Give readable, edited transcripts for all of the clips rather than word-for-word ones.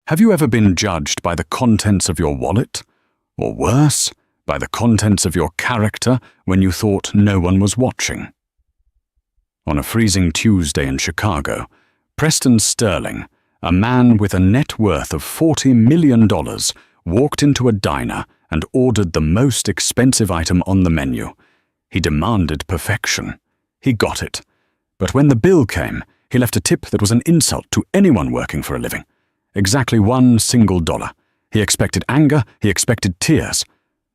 Have you ever been judged by the contents of your wallet? Or worse, by the contents of your character when you thought no one was watching? On a freezing Tuesday in Chicago, Preston Sterling, a man with a net worth of $40 million, walked into a diner and ordered the most expensive item on the menu. He demanded perfection. He got it. But when the bill came, he left a tip that was an insult to anyone working for a living. Exactly $1 single. He expected anger, he expected tears.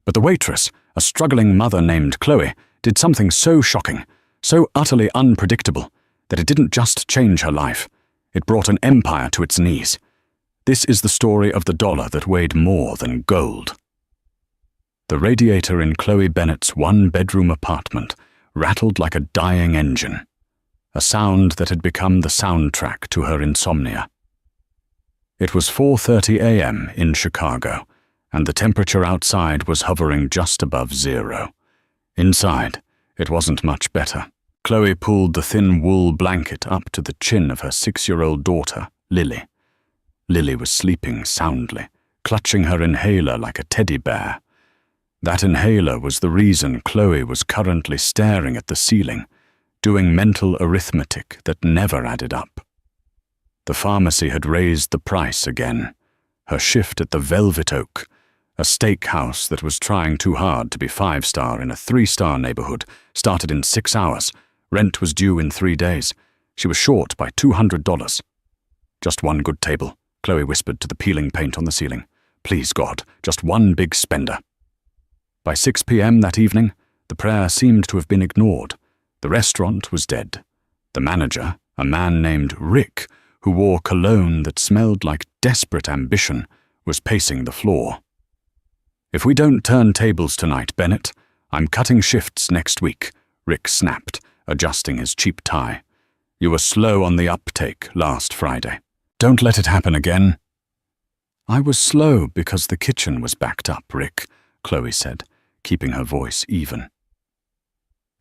But the waitress, a struggling mother named Chloe, did something so shocking, so utterly unpredictable, that it didn't just change her life. It brought an empire to its knees. This is the story of the dollar that weighed more than gold. The radiator in Chloe Bennett's one-bedroom apartment rattled like a dying engine, a sound that had become the soundtrack to her insomnia. It was 4:30 a.m. in Chicago, and the temperature outside was hovering just above zero. Inside, it wasn't much better. Chloe pulled the thin wool blanket up to the chin of her 6-year-old daughter, Lily. Lily was sleeping soundly, clutching her inhaler like a teddy bear. That inhaler was the reason Chloe was currently staring at the ceiling, doing mental arithmetic that never added up. The pharmacy had raised the price again. Her shift at the Velvet Oak, a steakhouse that was trying too hard to be 5-star in a 3-star neighborhood, started in 6 hours. Rent was due in 3 days. She was short by $200. Just one good table, Chloe whispered to the peeling paint on the ceiling. Please, God, just one big spender. By 6 p.m. that evening, the prayer seemed to have been ignored. The restaurant was dead. The manager, a man named Rick, who wore cologne that smelled like desperate ambition, was pacing the floor. If we don't turn tables tonight, Bennett, I'm cutting shifts next week, Rick snapped, adjusting his cheap tie. You were slow on the uptake last Friday. Don't let it happen again. I was slow because the kitchen was backed up, Rick, Chloe said, keeping her voice even.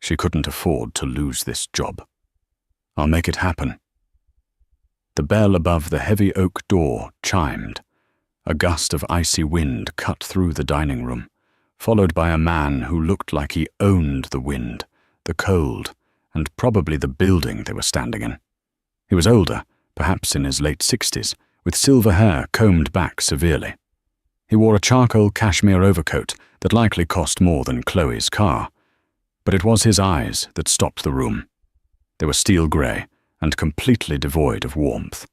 She couldn't afford to lose this job. I'll make it happen. The bell above the heavy oak door chimed. A gust of icy wind cut through the dining room, followed by a man who looked like he owned the wind, the cold, and probably the building they were standing in. He was older, perhaps in his late 60s, with silver hair combed back severely. He wore a charcoal cashmere overcoat that likely cost more than Chloe's car. But it was his eyes that stopped the room. They were steel grey and completely devoid of warmth.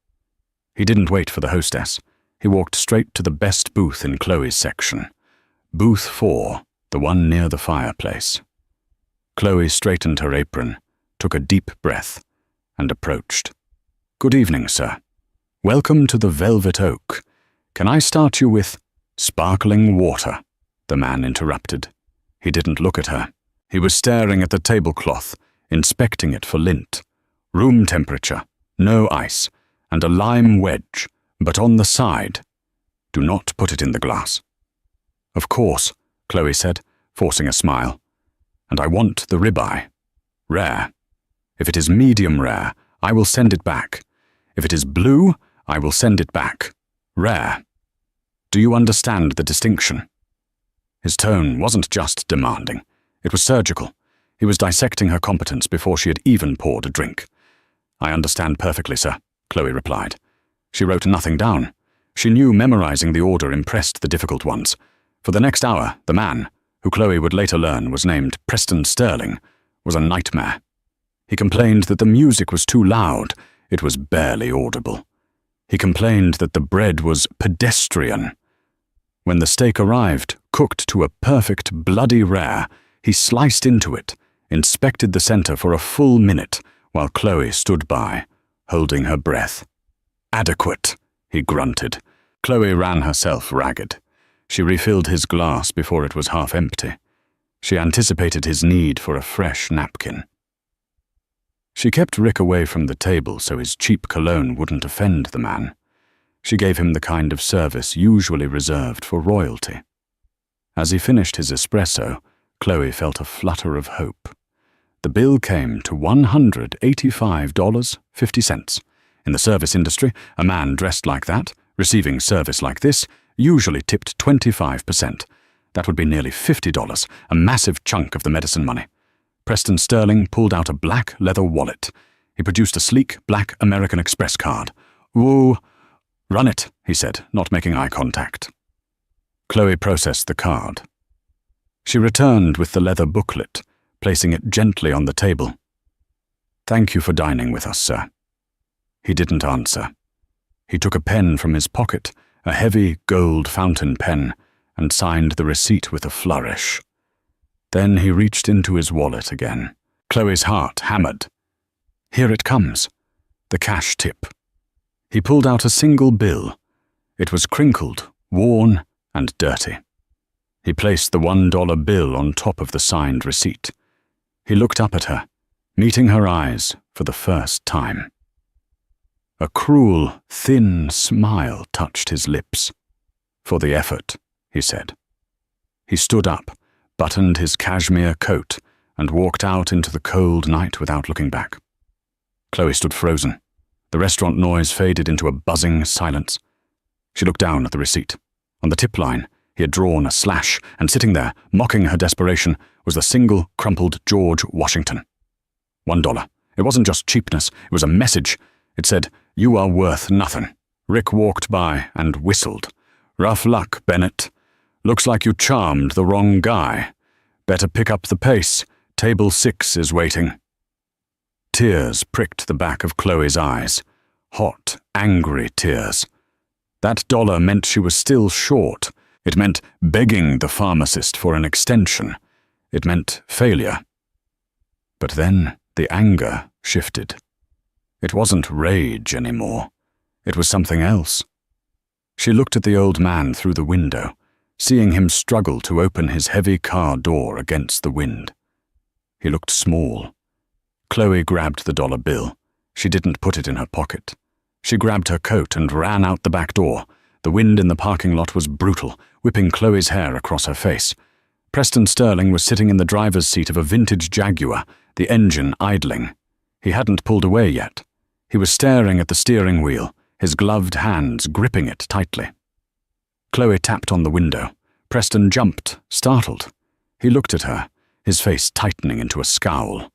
He didn't wait for the hostess. He walked straight to the best booth in Chloe's section. Booth 4, the one near the fireplace. Chloe straightened her apron, took a deep breath, and approached. Good evening, sir. Welcome to the Velvet Oak. Can I start you with sparkling water? The man interrupted. He didn't look at her. He was staring at the tablecloth, inspecting it for lint. Room temperature, no ice, and a lime wedge, but on the side. Do not put it in the glass. Of course, Chloe said, forcing a smile. And I want the ribeye. Rare. If it is medium rare, I will send it back. If it is blue, I will send it back. Rare. Do you understand the distinction? His tone wasn't just demanding. It was surgical. He was dissecting her competence before she had even poured a drink. I understand perfectly, sir, Chloe replied. She wrote nothing down. She knew memorizing the order impressed the difficult ones. For the next hour, the man, who Chloe would later learn was named Preston Sterling, was a nightmare. He complained that the music was too loud. It was barely audible. He complained that the bread was pedestrian. When the steak arrived, cooked to a perfect bloody rare, he sliced into it, inspected the center for a full minute, while Chloe stood by, holding her breath. Adequate, he grunted. Chloe ran herself ragged. She refilled his glass before it was half empty. She anticipated his need for a fresh napkin. She kept Rick away from the table so his cheap cologne wouldn't offend the man. She gave him the kind of service usually reserved for royalty. As he finished his espresso, Chloe felt a flutter of hope. The bill came to $185.50. In the service industry, a man dressed like that Receiving service like this usually tipped 25%. That would be nearly $50, a massive chunk of the medicine money. Preston Sterling pulled out a black leather wallet. He produced a sleek black American Express card. "Woo, run it," he said, not making eye contact. Chloe processed the card. She returned with the leather booklet, placing it gently on the table. "Thank you for dining with us, sir." He didn't answer. He took a pen from his pocket, a heavy gold fountain pen, and signed the receipt with a flourish. Then he reached into his wallet again. Chloe's heart hammered. Here it comes, the cash tip. He pulled out a single bill. It was crinkled, worn, and dirty. He placed the $1 bill on top of the signed receipt. He looked up at her, meeting her eyes for the first time. A cruel, thin smile touched his lips. "For the effort," he said. He stood up, buttoned his cashmere coat, and walked out into the cold night without looking back. Chloe stood frozen. The restaurant noise faded into a buzzing silence. She looked down at the receipt. On the tip line, he had drawn a slash, and sitting there, mocking her desperation, was the single, crumpled George Washington. $1. It wasn't just cheapness, it was a message. It said, "You are worth nothing." Rick walked by and whistled. "Rough luck, Bennett. Looks like you charmed the wrong guy. Better pick up the pace. Table 6 is waiting." Tears pricked the back of Chloe's eyes. Hot, angry tears. That dollar meant she was still short. It meant begging the pharmacist for an extension. It meant failure. But then the anger shifted. It wasn't rage anymore. It was something else. She looked at the old man through the window, seeing him struggle to open his heavy car door against the wind. He looked small. Chloe grabbed the dollar bill. She didn't put it in her pocket. She grabbed her coat and ran out the back door. The wind in the parking lot was brutal, whipping Chloe's hair across her face. Preston Sterling was sitting in the driver's seat of a vintage Jaguar, the engine idling. He hadn't pulled away yet. He was staring at the steering wheel, his gloved hands gripping it tightly. Chloe tapped on the window. Preston jumped, startled. He looked at her, his face tightening into a scowl.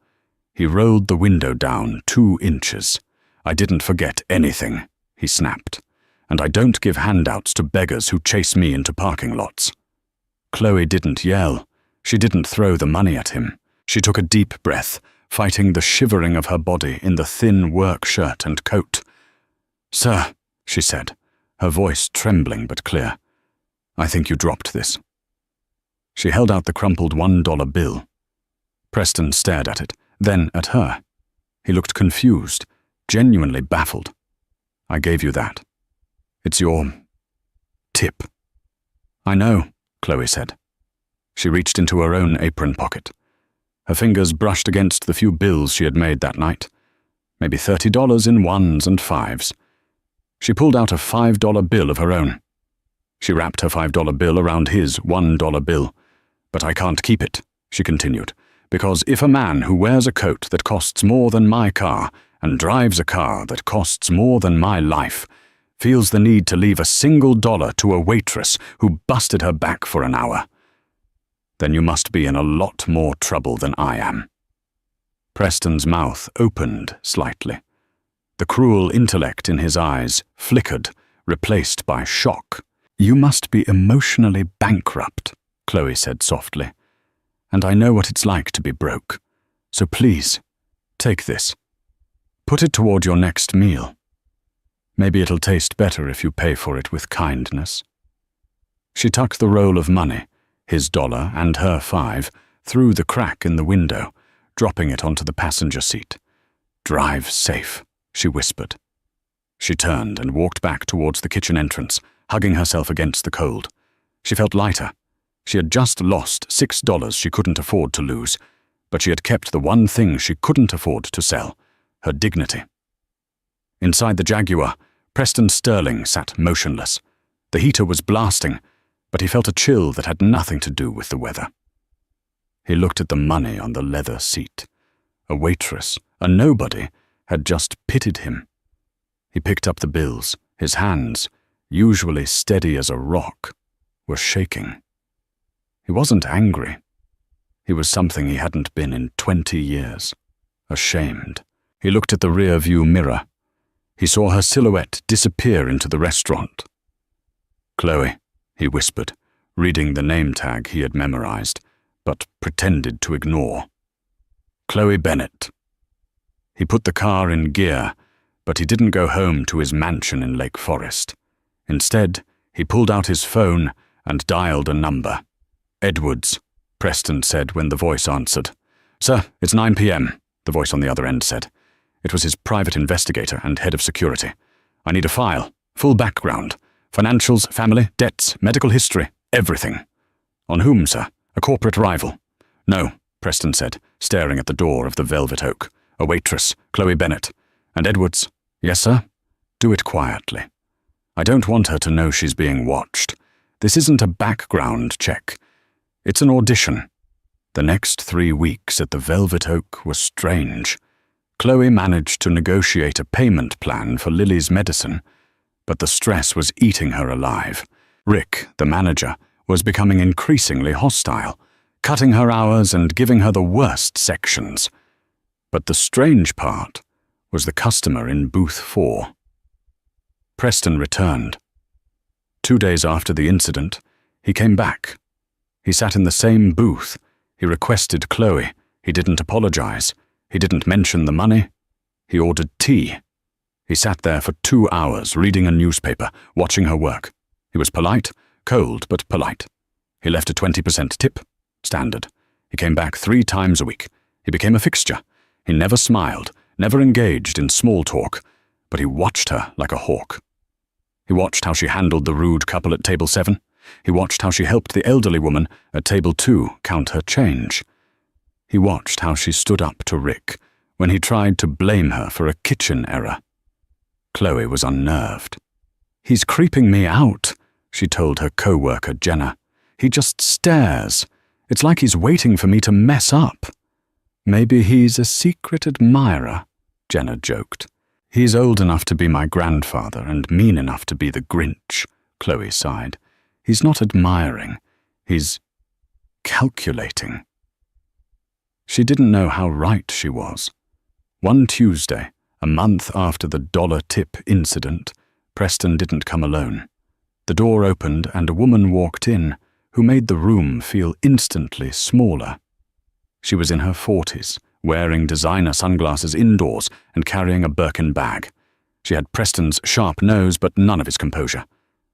He rolled the window down 2 inches. "I didn't forget anything," he snapped. "And I don't give handouts to beggars who chase me into parking lots." Chloe didn't yell. She didn't throw the money at him. She took a deep breath, fighting the shivering of her body in the thin work shirt and coat. "Sir," she said, her voice trembling but clear, "I think you dropped this." She held out the crumpled $1 bill. Preston stared at it, then at her. He looked confused, genuinely baffled. "I gave you that. It's your tip." "I know," Chloe said. She reached into her own apron pocket. Her fingers brushed against the few bills she had made that night. Maybe $30 in 1s and 5s. She pulled out a $5 bill of her own. She wrapped her $5 bill around his $1 bill. "But I can't keep it," she continued, "because if a man who wears a coat that costs more than my car and drives a car that costs more than my life feels the need to leave a single dollar to a waitress who busted her back for an hour, then you must be in a lot more trouble than I am." Preston's mouth opened slightly. The cruel intellect in his eyes flickered, replaced by shock. "You must be emotionally bankrupt," Chloe said softly. "And I know what it's like to be broke. So please, take this. Put it toward your next meal. Maybe it'll taste better if you pay for it with kindness." She tucked the roll of money, his $1 and her 5, through the crack in the window, dropping it onto the passenger seat. "Drive safe," she whispered. She turned and walked back towards the kitchen entrance, hugging herself against the cold. She felt lighter. She had just lost $6 she couldn't afford to lose, but she had kept the one thing she couldn't afford to sell, her dignity. Inside the Jaguar, Preston Sterling sat motionless. The heater was blasting, but he felt a chill that had nothing to do with the weather. He looked at the money on the leather seat. A waitress, a nobody, had just pitied him. He picked up the bills, his hands, usually steady as a rock, was shaking. He wasn't angry. He was something he hadn't been in 20 years. Ashamed. He looked at the rear-view mirror. He saw her silhouette disappear into the restaurant. "Chloe," he whispered, reading the name tag he had memorized, but pretended to ignore. "Chloe Bennett." He put the car in gear, but he didn't go home to his mansion in Lake Forest. Instead, he pulled out his phone and dialed a number. "Edwards," Preston said when the voice answered. "Sir, it's 9 p.m., the voice on the other end said. It was his private investigator and head of security. "I need a file, full background, financials, family, debts, medical history, everything." "On whom, sir? A corporate rival?" "No," Preston said, staring at the door of the Velvet Oak. "A waitress, Chloe Bennett." And Edwards, "Yes, sir?" "Do it quietly. I don't want her to know she's being watched. This isn't a background check. It's an audition." The next 3 weeks at the Velvet Oak were strange. Chloe managed to negotiate a payment plan for Lily's medicine, but the stress was eating her alive. Rick, the manager, was becoming increasingly hostile, cutting her hours and giving her the worst sections. But the strange part was the customer in booth 4. Preston returned. 2 days after the incident, he came back. He sat in the same booth. He requested Chloe. He didn't apologize. He didn't mention the money. He ordered tea. He sat there for 2 hours, reading a newspaper, watching her work. He was polite, cold but polite. He left a 20% tip, standard. He came back 3 times a week. He became a fixture. He never smiled, never engaged in small talk, but he watched her like a hawk. He watched how she handled the rude couple at table 7. He watched how she helped the elderly woman at table 2 count her change. He watched how she stood up to Rick when he tried to blame her for a kitchen error. Chloe was unnerved. "He's creeping me out," she told her co-worker Jenna. "He just stares. It's like he's waiting for me to mess up." "Maybe he's a secret admirer," Jenna joked. "He's old enough to be my grandfather and mean enough to be the Grinch," Chloe sighed. "He's not admiring. He's calculating." She didn't know how right she was. One Tuesday, a month after the dollar tip incident, Preston didn't come alone. The door opened and a woman walked in who made the room feel instantly smaller. She was in her 40s, wearing designer sunglasses indoors and carrying a Birkin bag. She had Preston's sharp nose but none of his composure.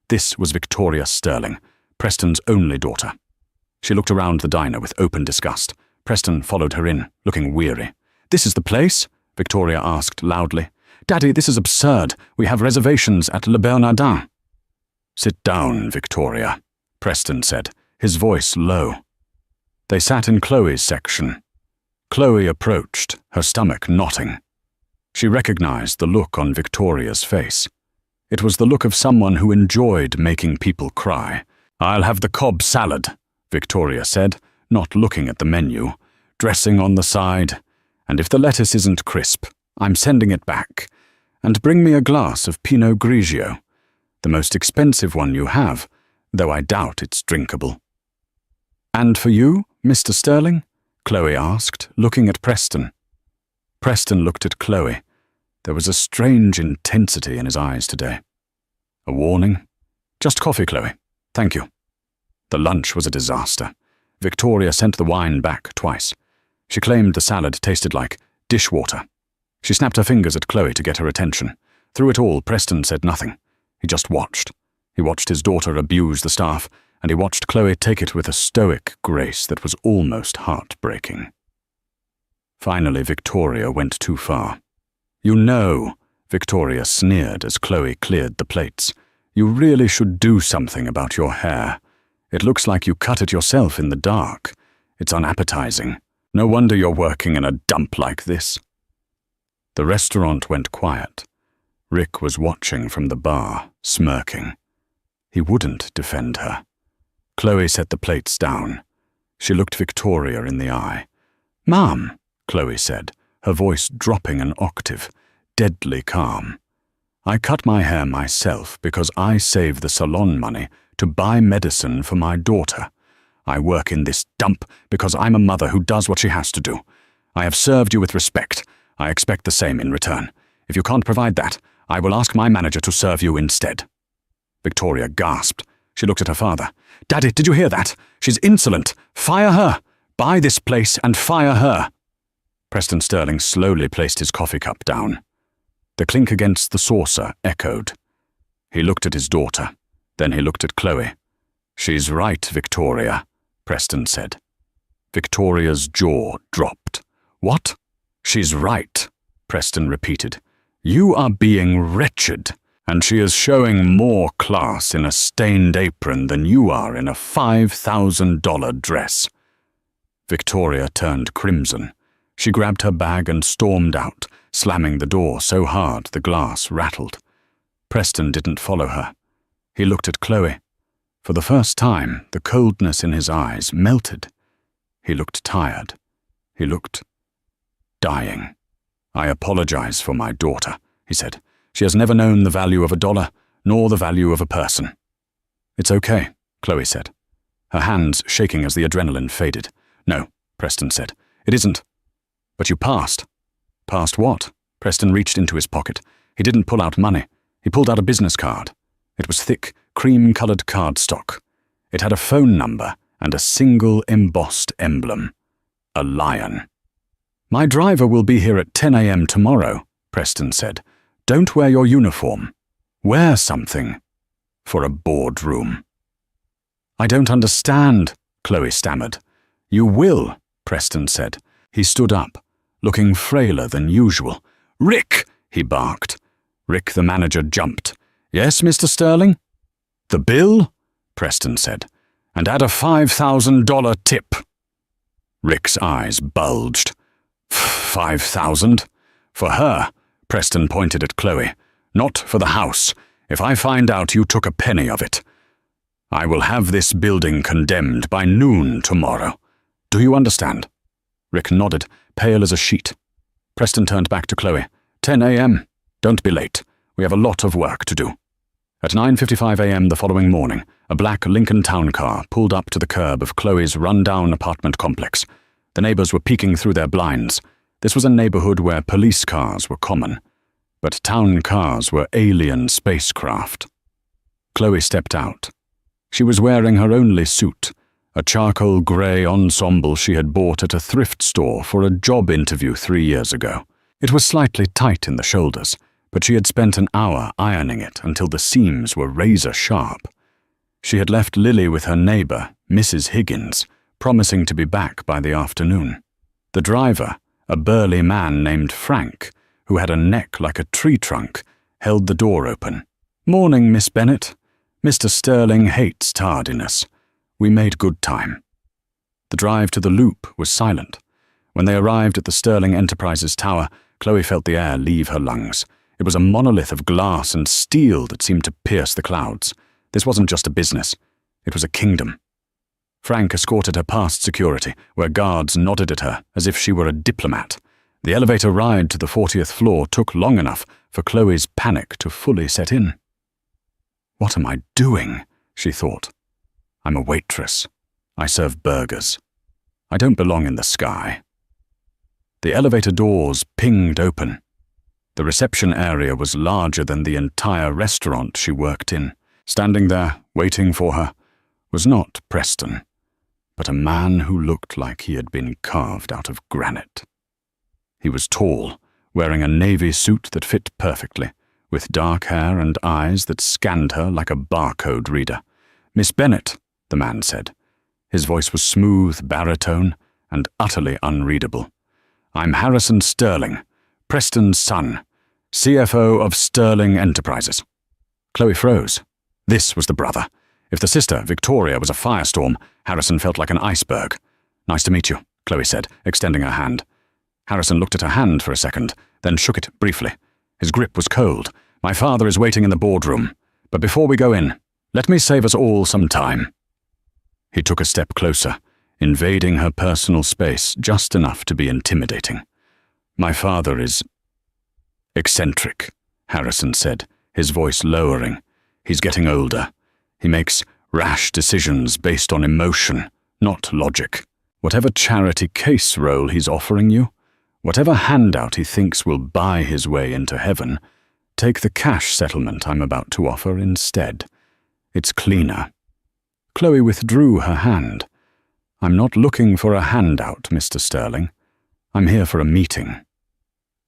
This was Victoria Sterling, Preston's only daughter. She looked around the diner with open disgust. Preston followed her in, looking weary. "This is the place?" Victoria asked loudly. "Daddy, this is absurd. We have reservations at Le Bernardin." "Sit down, Victoria," Preston said, his voice low. They sat in Chloe's section. Chloe approached, her stomach knotting. She recognized the look on Victoria's face. It was the look of someone who enjoyed making people cry. "I'll have the Cobb salad," Victoria said, not looking at the menu. "Dressing on the side. And if the lettuce isn't crisp, I'm sending it back. And bring me a glass of Pinot Grigio. The most expensive one you have, though I doubt it's drinkable." "And for you, Mr. Sterling?" Chloe asked, looking at Preston. Preston looked at Chloe. There was a strange intensity in his eyes today. A warning? "Just coffee, Chloe. Thank you." The lunch was a disaster. Victoria sent the wine back twice. She claimed the salad tasted like dishwater. She snapped her fingers at Chloe to get her attention. Through it all, Preston said nothing. He just watched. He watched his daughter abuse the staff, and he watched Chloe take it with a stoic grace that was almost heartbreaking. Finally, Victoria went too far. "You know," Victoria sneered as Chloe cleared the plates, "you really should do something about your hair. It looks like you cut it yourself in the dark. It's unappetizing. No wonder you're working in a dump like this." The restaurant went quiet. Rick was watching from the bar, smirking. He wouldn't defend her. Chloe set the plates down. She looked Victoria in the eye. "Mom," Chloe said, her voice dropping an octave, deadly calm. I cut my hair myself because I save the salon money to buy medicine for my daughter. I work in this dump because I'm a mother who does what she has to do. I have served you with respect. I expect the same in return. If you can't provide that, I will ask my manager to serve you instead." Victoria gasped. She looked at her father. "Daddy, did you hear that? She's insolent. Fire her. Buy this place and fire her." Preston Sterling slowly placed his coffee cup down. The clink against the saucer echoed. He looked at his daughter. Then he looked at Chloe. "She's right, Victoria," Preston said. Victoria's jaw dropped. "What?" "She's right," Preston repeated. "You are being wretched, and she is showing more class in a stained apron than you are in a $5,000 dress." Victoria turned crimson. She grabbed her bag and stormed out, slamming the door so hard the glass rattled. Preston didn't follow her. He looked at Chloe. For the first time, the coldness in his eyes melted. He looked tired. He looked dying. "I apologize for my daughter," he said. "She has never known the value of a dollar, nor the value of a person." "It's okay," Chloe said, her hands shaking as the adrenaline faded. "No," Preston said, "it isn't." "But you passed." "Passed what?" Preston reached into his pocket. He didn't pull out money. He pulled out a business card. It was thick, cream-colored cardstock. It had a phone number and a single embossed emblem. A lion. "My driver will be here at 10 a.m. tomorrow," Preston said. "Don't wear your uniform. Wear something. For a boardroom." "I don't understand," Chloe stammered. "You will," Preston said. He stood up, looking frailer than usual. "Rick!" he barked. Rick, the manager, jumped. "Yes, Mr. Sterling?" "The bill?" Preston said. "And add a $5,000 tip." Rick's eyes bulged. "5,000? For her," Preston pointed at Chloe. "Not for the house. If I find out you took a penny of it. I will have this building condemned by noon tomorrow. Do you understand?" Rick nodded, pale as a sheet. Preston turned back to Chloe. 10 a.m. Don't be late. We have a lot of work to do." At 9:55 a.m. the following morning, a black Lincoln Town car pulled up to the curb of Chloe's run-down apartment complex. The neighbors were peeking through their blinds. This was a neighborhood where police cars were common, but town cars were alien spacecraft. Chloe stepped out. She was wearing her only suit, a charcoal grey ensemble she had bought at a thrift store for a job interview 3 years ago. It was slightly tight in the shoulders, but she had spent an hour ironing it until the seams were razor-sharp. She had left Lily with her neighbor, Mrs. Higgins, promising to be back by the afternoon. The driver, a burly man named Frank, who had a neck like a tree trunk, held the door open. "Morning, Miss Bennett. Mr. Sterling hates tardiness. We made good time." The drive to the Loop was silent. When they arrived at the Sterling Enterprises Tower, Chloe felt the air leave her lungs. It was a monolith of glass and steel that seemed to pierce the clouds. This wasn't just a business. It was a kingdom. Frank escorted her past security, where guards nodded at her as if she were a diplomat. The elevator ride to the 40th floor took long enough for Chloe's panic to fully set in. "What am I doing?" she thought. "I'm a waitress. I serve burgers. I don't belong in the sky." The elevator doors pinged open. The reception area was larger than the entire restaurant she worked in. Standing there, waiting for her, was not Preston, but a man who looked like he had been carved out of granite. He was tall, wearing a navy suit that fit perfectly, with dark hair and eyes that scanned her like a barcode reader. "Miss Bennett," the man said. His voice was smooth, baritone, and utterly unreadable. "I'm Harrison Sterling, Preston's son, CFO of Sterling Enterprises." Chloe froze. This was the brother. If the sister, Victoria, was a firestorm, Harrison felt like an iceberg. "Nice to meet you," Chloe said, extending her hand. Harrison looked at her hand for a second, then shook it briefly. His grip was cold. "My father is waiting in the boardroom. But before we go in, let me save us all some time." He took a step closer, invading her personal space just enough to be intimidating. "My father is eccentric," Harrison said, his voice lowering. He's getting older. He makes rash decisions based on emotion, not logic. Whatever charity case role he's offering you, whatever handout he thinks will buy his way into heaven, take the cash settlement I'm about to offer instead. It's cleaner. Chloe withdrew her hand. I'm not looking for a handout, Mr. Sterling. I'm here for a meeting.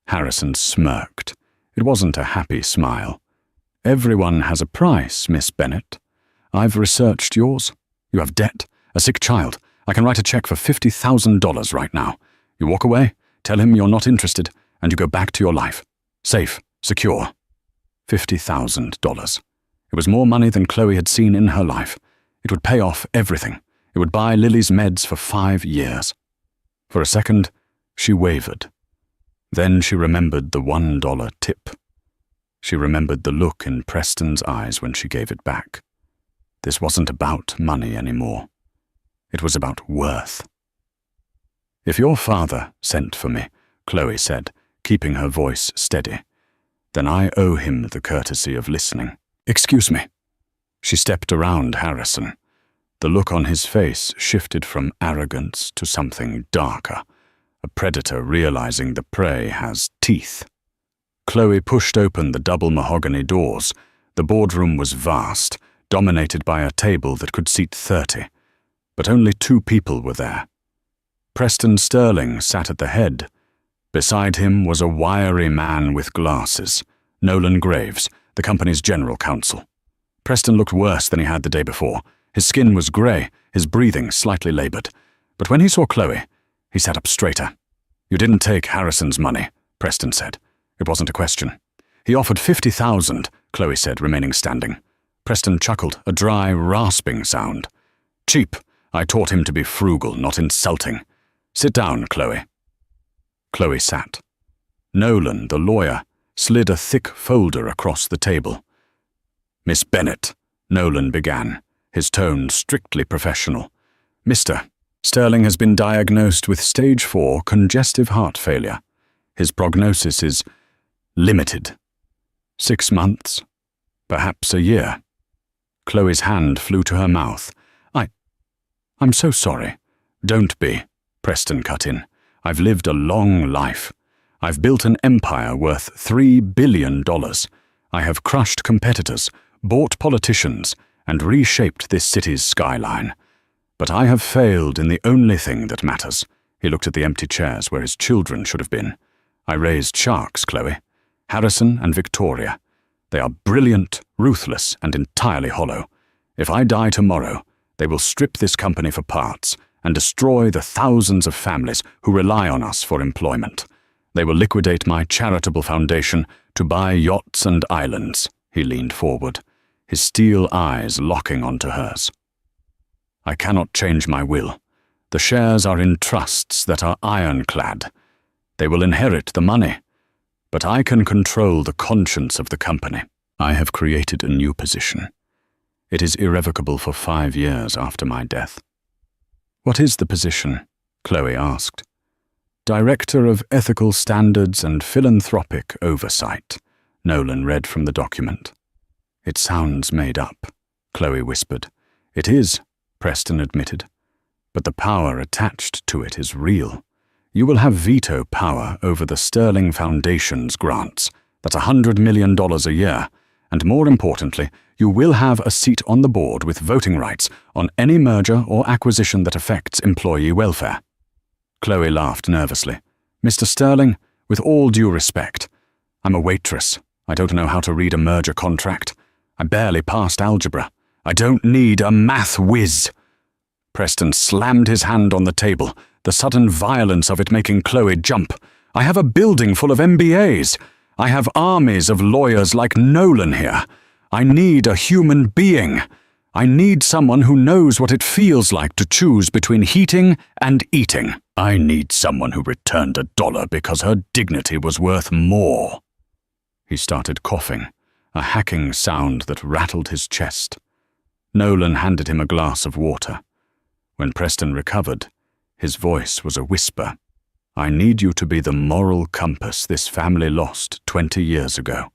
Harrison smirked. It wasn't a happy smile. Everyone has a price, Miss Bennet. I've researched yours. You have debt, a sick child. I can write a check for $50,000 right now. You walk away, tell him you're not interested, and you go back to your life. Safe, secure. $50,000. It was more money than Chloe had seen in her life. It would pay off everything. It would buy Lily's meds for 5 years. For a second, she wavered. Then she remembered the $1 tip. She remembered the look in Preston's eyes when she gave it back. This wasn't about money anymore. It was about worth. If your father sent for me, Chloe said, keeping her voice steady, then I owe him the courtesy of listening. Excuse me. She stepped around Harrison. The look on his face shifted from arrogance to something darker, a predator realizing the prey has teeth. Chloe pushed open the double mahogany doors. The boardroom was vast, dominated by a table that could seat 30, but only 2 people were there. Preston Sterling sat at the head. Beside him was a wiry man with glasses, Nolan Graves, the company's general counsel. Preston looked worse than he had the day before. His skin was grey, his breathing slightly laboured. But when he saw Chloe, he sat up straighter. You didn't take Harrison's money, Preston said. It wasn't a question. He offered $50,000, Chloe said, remaining standing. Preston chuckled, a dry, rasping sound. Cheap. I taught him to be frugal, not insulting. Sit down, Chloe. Chloe sat. Nolan, the lawyer, slid a thick folder across the table. Miss Bennet, Nolan began, his tone strictly professional. Mr. Sterling has been diagnosed with stage 4 congestive heart failure. His prognosis is limited. 6 months, perhaps a year. Chloe's hand flew to her mouth. I'm so sorry. Don't be, Preston cut in. I've lived a long life. I've built an empire worth $3 billion. I have crushed competitors, bought politicians, and reshaped this city's skyline. But I have failed in the only thing that matters. He looked at the empty chairs where his children should have been. I raised sharks, Chloe. Harrison and Victoria. They are brilliant, ruthless, and entirely hollow. If I die tomorrow, they will strip this company for parts and destroy the thousands of families who rely on us for employment. They will liquidate my charitable foundation to buy yachts and islands. He leaned forward, his steel eyes locking onto hers. I cannot change my will. The shares are in trusts that are ironclad. They will inherit the money. But I can control the conscience of the company. I have created a new position. It is irrevocable for 5 years after my death. What is the position? Chloe asked. Director of Ethical Standards and Philanthropic Oversight, Nolan read from the document. It sounds made up, Chloe whispered. It is, Preston admitted. But the power attached to it is real. You will have veto power over the Sterling Foundation's grants. That's $100 million a year. And more importantly, you will have a seat on the board with voting rights on any merger or acquisition that affects employee welfare. Chloe laughed nervously. Mr. Sterling, with all due respect, I'm a waitress. I don't know how to read a merger contract. I barely passed algebra. I don't need a math whiz. Preston slammed his hand on the table, the sudden violence of it making Chloe jump. I have a building full of MBAs. I have armies of lawyers like Nolan here. I need a human being. I need someone who knows what it feels like to choose between heating and eating. I need someone who returned $1 because her dignity was worth more. He started coughing, a hacking sound that rattled his chest. Nolan handed him a glass of water. When Preston recovered, his voice was a whisper. I need you to be the moral compass this family lost 20 years ago.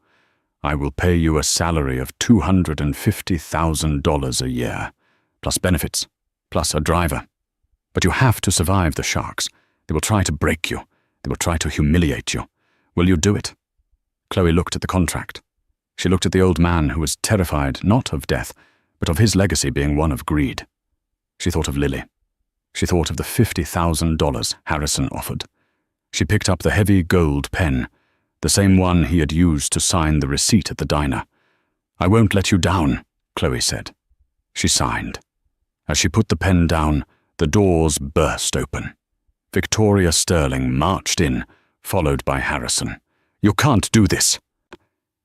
I will pay you a salary of $250,000 a year, plus benefits, plus a driver. But you have to survive the sharks. They will try to break you. They will try to humiliate you. Will you do it?" Chloe looked at the contract. She looked at the old man who was terrified not of death, but of his legacy being one of greed. She thought of Lily. She thought of the $50,000 Harrison offered. She picked up the heavy gold pen, the same one he had used to sign the receipt at the diner. "I won't let you down," Chloe said. She signed. As she put the pen down, the doors burst open. Victoria Sterling marched in, followed by Harrison. "You can't do this!"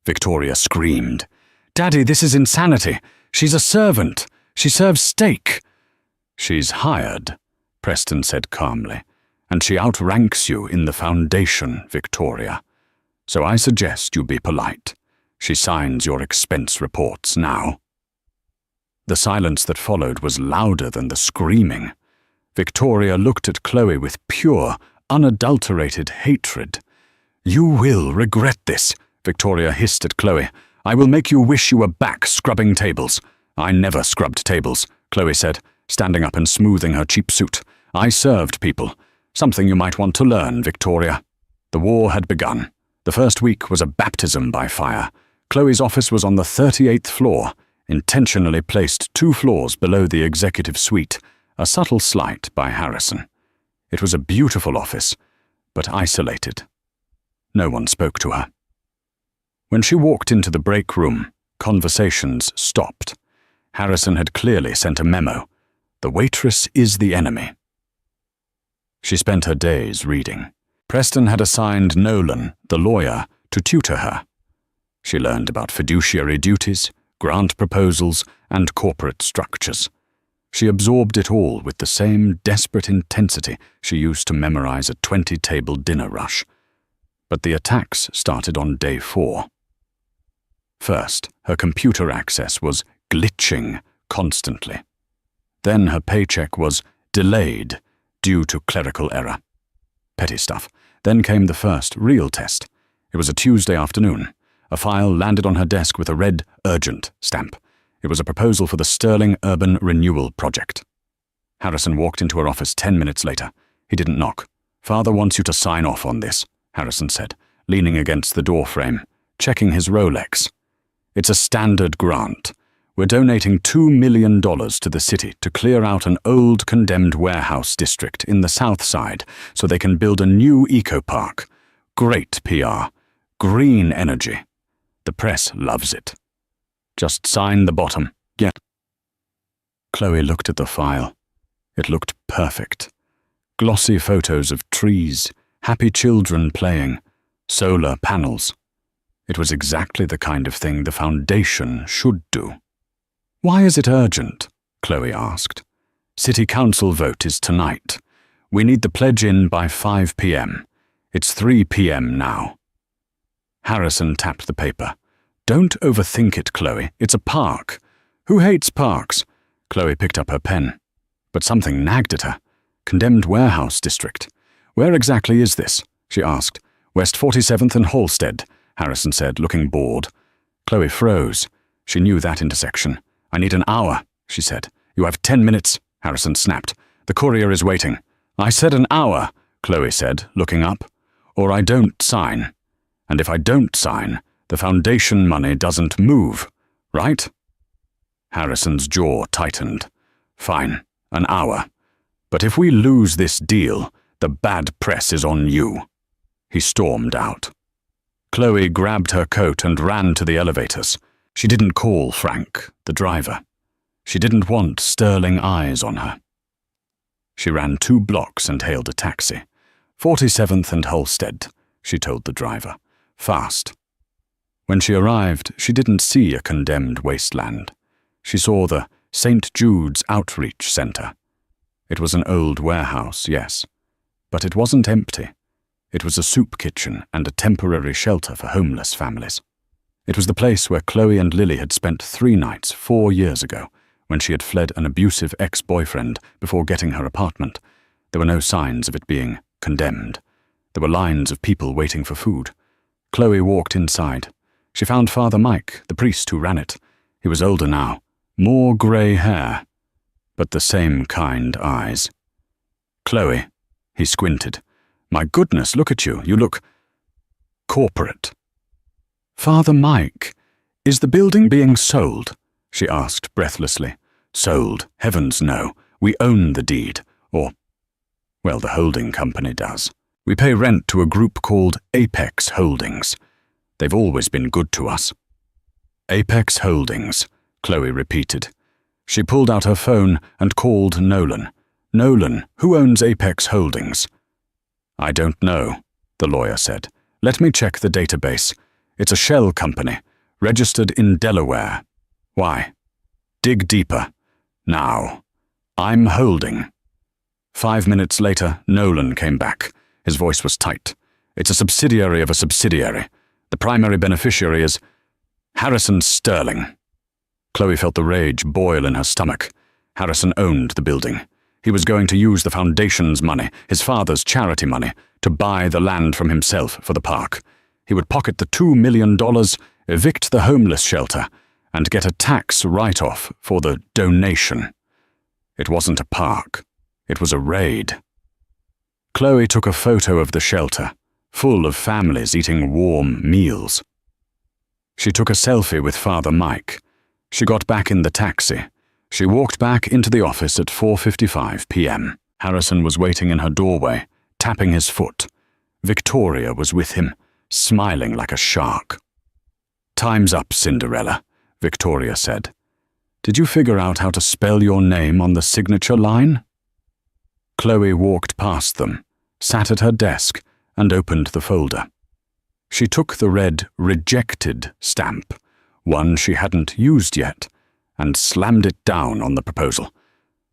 Victoria screamed. "Daddy, this is insanity! She's a servant! She serves steak!" "She's hired," Preston said calmly, "and she outranks you in the Foundation, Victoria. So I suggest you be polite. She signs your expense reports now." The silence that followed was louder than the screaming. Victoria looked at Chloe with pure, unadulterated hatred. "You will regret this," Victoria hissed at Chloe. "I will make you wish you were back scrubbing tables." "I never scrubbed tables," Chloe said, standing up and smoothing her cheap suit. "I served people. Something you might want to learn, Victoria." The war had begun. The first week was a baptism by fire. Chloe's office was on the 38th floor, intentionally placed 2 floors below the executive suite, a subtle slight by Harrison. It was a beautiful office, but isolated. No one spoke to her. When she walked into the break room, conversations stopped. Harrison had clearly sent a memo. "The waitress is the enemy." She spent her days reading. Preston had assigned Nolan, the lawyer, to tutor her. She learned about fiduciary duties, grant proposals, and corporate structures. She absorbed it all with the same desperate intensity she used to memorize a 20-table dinner rush. But the attacks started on day 4. First, her computer access was glitching constantly. Then her paycheck was delayed due to clerical error. Petty stuff. Then came the first real test. It was a Tuesday afternoon. A file landed on her desk with a red urgent stamp. It was a proposal for the Sterling Urban Renewal Project. Harrison walked into her office 10 minutes later. He didn't knock. "Father wants you to sign off on this," Harrison said, leaning against the doorframe, checking his Rolex. "It's a standard grant. We're donating $2 million to the city to clear out an old condemned warehouse district in the south side so they can build a new eco-park. Great PR. Green energy. The press loves it. Just sign the bottom. Get." Chloe looked at the file. It looked perfect. Glossy photos of trees, happy children playing, solar panels. It was exactly the kind of thing the Foundation should do. "Why is it urgent?" Chloe asked. "City Council vote is tonight. We need the pledge in by 5 p.m. It's 3 p.m. now." Harrison tapped the paper. "Don't overthink it, Chloe. It's a park. Who hates parks?" Chloe picked up her pen. But something nagged at her. Condemned warehouse district. "Where exactly is this?" she asked. "West 47th and Halstead," Harrison said, looking bored. Chloe froze. She knew that intersection. "I need an hour," she said. "You have 10 minutes," Harrison snapped. "The courier is waiting." "I said an hour," Chloe said, looking up. "Or I don't sign. And if I don't sign, the Foundation money doesn't move, right?" Harrison's jaw tightened. "Fine, an hour. But if we lose this deal, the bad press is on you." He stormed out. Chloe grabbed her coat and ran to the elevators. She didn't call Frank, the driver. She didn't want Sterling eyes on her. She ran 2 blocks and hailed a taxi. 47th and Halstead, she told the driver. Fast. When she arrived, she didn't see a condemned wasteland. She saw the St. Jude's Outreach Center. It was an old warehouse, yes, but it wasn't empty. It was a soup kitchen and a temporary shelter for homeless families. It was the place where Chloe and Lily had spent 3 nights 4 years ago, when she had fled an abusive ex-boyfriend before getting her apartment. There were no signs of it being condemned. There were lines of people waiting for food. Chloe walked inside. She found Father Mike, the priest who ran it. He was older now, more grey hair, but the same kind eyes. "Chloe," he squinted. "My goodness, look at you. You look corporate." "Father Mike, is the building being sold?" she asked breathlessly. "Sold? Heavens no. We own the deed. Well, the holding company does. We pay rent to a group called Apex Holdings. They've always been good to us." "Apex Holdings," Chloe repeated. She pulled out her phone and called Nolan. "Nolan, who owns Apex Holdings?" "I don't know," the lawyer said. "Let me check the database. It's a shell company, registered in Delaware. Why? Dig deeper. Now. I'm holding." 5 minutes later, Nolan came back. His voice was tight. "It's a subsidiary of a subsidiary. The primary beneficiary is Harrison Sterling." Chloe felt the rage boil in her stomach. Harrison owned the building. He was going to use the foundation's money, his father's charity money, to buy the land from himself for the park. He would pocket the $2 million, evict the homeless shelter, and get a tax write-off for the donation. It wasn't a park. It was a raid. Chloe took a photo of the shelter, full of families eating warm meals. She took a selfie with Father Mike. She got back in the taxi. She walked back into the office at 4:55 p.m. Harrison was waiting in her doorway, tapping his foot. Victoria was with him, smiling like a shark. "Time's up, Cinderella," Victoria said. "Did you figure out how to spell your name on the signature line?" Chloe walked past them, sat at her desk, and opened the folder. She took the red "Rejected" stamp, one she hadn't used yet, and slammed it down on the proposal.